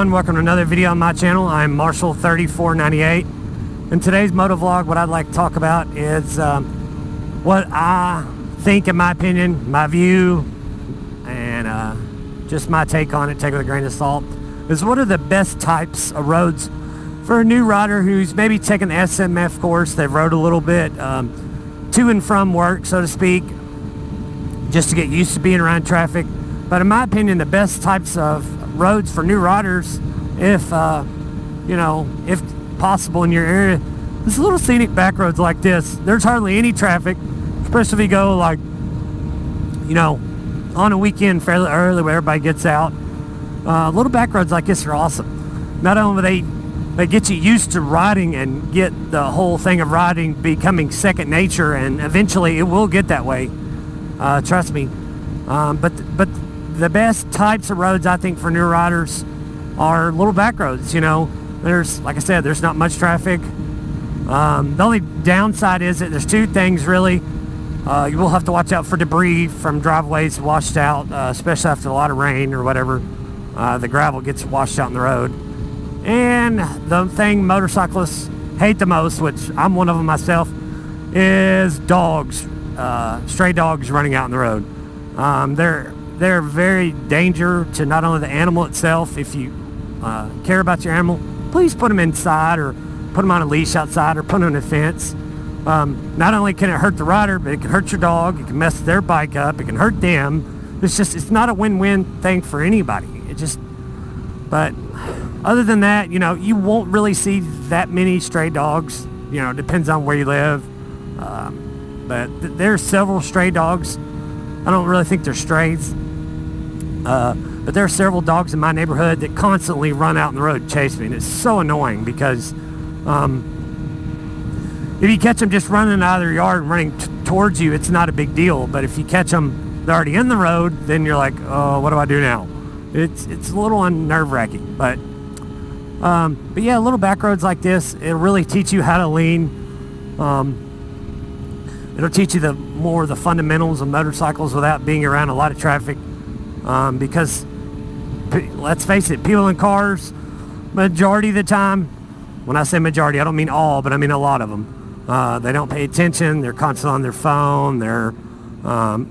everyone, welcome to another video on my channel. I'm Marshall3498. In today's motovlog, what I'd like to talk about is what I think, in my opinion, my view, and just my take on it, take it with a grain of salt, is what are the best types of roads for a new rider who's maybe taken the SMF course. They've rode a little bit to and from work, so to speak, just to get used to being around traffic. But in my opinion, the best types of roads for new riders, if if possible in your area, is little scenic back roads like this. There's hardly any traffic, especially if you go like, on a weekend fairly early where everybody gets out. Little back roads like this are awesome. Not only they get you used to riding and get the whole thing of riding becoming second nature, and eventually it will get that way. Trust me. But the best types of roads, I think, for new riders are little back roads. There's, like I said, there's not much traffic. The only downside is that there's two things really. You will have to watch out for debris from driveways washed out, especially after a lot of rain or whatever. The gravel gets washed out in the road. And the thing motorcyclists hate the most, which I'm one of them myself, is dogs, stray dogs running out in the road. They're very danger to not only the animal itself. If you care about your animal, please put them inside, or put them on a leash outside, or put them on a fence. Not only can it hurt the rider, but it can hurt your dog. It can mess their bike up. It can hurt them. It's not a win-win thing for anybody. But other than that, you won't really see that many stray dogs. It depends on where you live. But there's several stray dogs. I don't really think they're strays. But there are several dogs in my neighborhood that constantly run out in the road and chase me. And it's so annoying because if you catch them just running out of their yard and running towards you, it's not a big deal. But if you catch them, they're already in the road, then you're like, oh, what do I do now? It's a little nerve-wracking. But yeah, little back roads like this, it'll really teach you how to lean. It'll teach you the fundamentals of motorcycles without being around a lot of traffic. Because let's face it, people in cars, majority of the time, when I say majority, I don't mean all, but I mean a lot of them. They don't pay attention. They're constantly on their phone. They're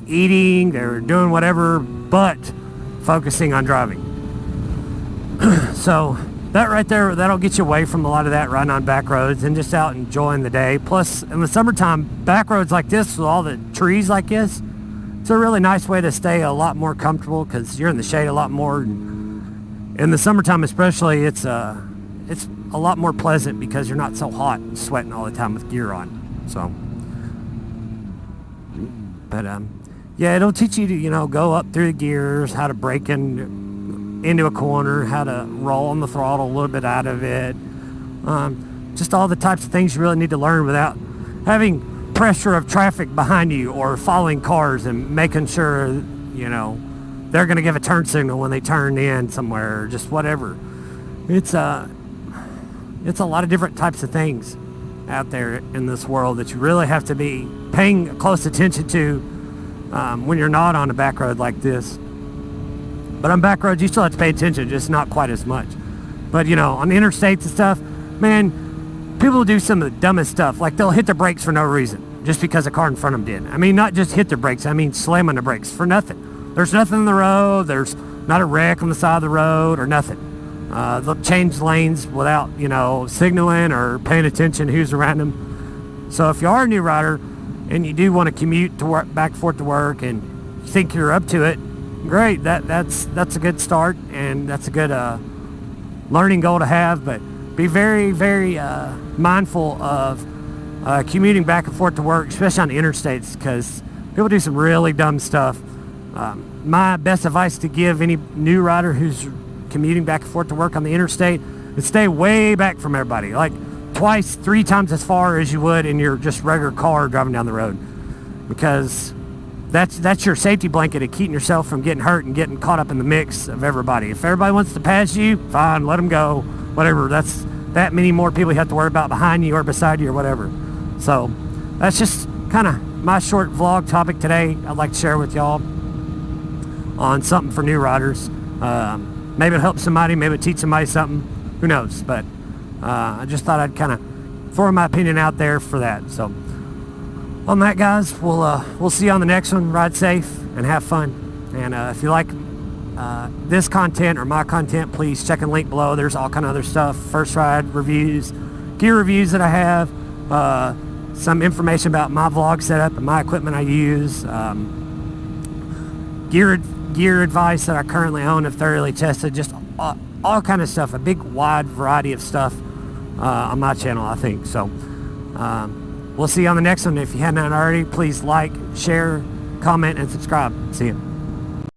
eating. They're doing whatever but focusing on driving. So that right there, that'll get you away from a lot of that, riding on back roads and just out enjoying the day. Plus, in the summertime, back roads like this with all the trees like this, it's a really nice way to stay a lot more comfortable because you're in the shade a lot more. In the summertime especially, it's a lot more pleasant because you're not so hot and sweating all the time with gear on. So, but yeah, it'll teach you to go up through the gears, how to brake into a corner, how to roll on the throttle a little bit out of it. Just all the types of things you really need to learn without having pressure of traffic behind you or following cars and making sure they're going to give a turn signal when they turn in somewhere or just whatever. It's a lot of different types of things out there in this world that you really have to be paying close attention to when you're not on a back road like this. But on back roads, you still have to pay attention, just not quite as much. But on the interstates and stuff, man, people do some of the dumbest stuff. Like they'll hit the brakes for no reason, just because a car in front of them did. I mean, not just hit the brakes, I mean slam on the brakes for nothing. There's nothing in the road, there's not a wreck on the side of the road or nothing. They'll change lanes without, signaling or paying attention to who's around them. So if you are a new rider and you do want to commute to work, back and forth to work, and you think you're up to it, great. That's a good start, and that's a good learning goal to have. But be very, very mindful of commuting back and forth to work, especially on the interstates, because people do some really dumb stuff. My best advice to give any new rider who's commuting back and forth to work on the interstate is stay way back from everybody, like twice, 3 times as far as you would in your just regular car driving down the road, because that's your safety blanket of keeping yourself from getting hurt and getting caught up in the mix of everybody. If everybody wants to pass you, fine, let them go, whatever. That's that many more people you have to worry about behind you or beside you or whatever. So that's just kind of my short vlog topic today. I'd like to share with y'all on something for new riders. maybe it'll help somebody, maybe it'll teach somebody something, who knows. But I just thought I'd kind of throw my opinion out there for that. So on that, guys, we'll see you on the next one. Ride safe and have fun. And if you like this content or my content, please check the link below. There's all kind of other stuff, first ride reviews, gear reviews that I have, some information about my vlog setup and my equipment I use, gear advice that I currently own and thoroughly tested, just all kind of stuff, a big wide variety of stuff on my channel, I think. So we'll see you on the next one. If you hadn't already, please like, share, comment, and subscribe. See you.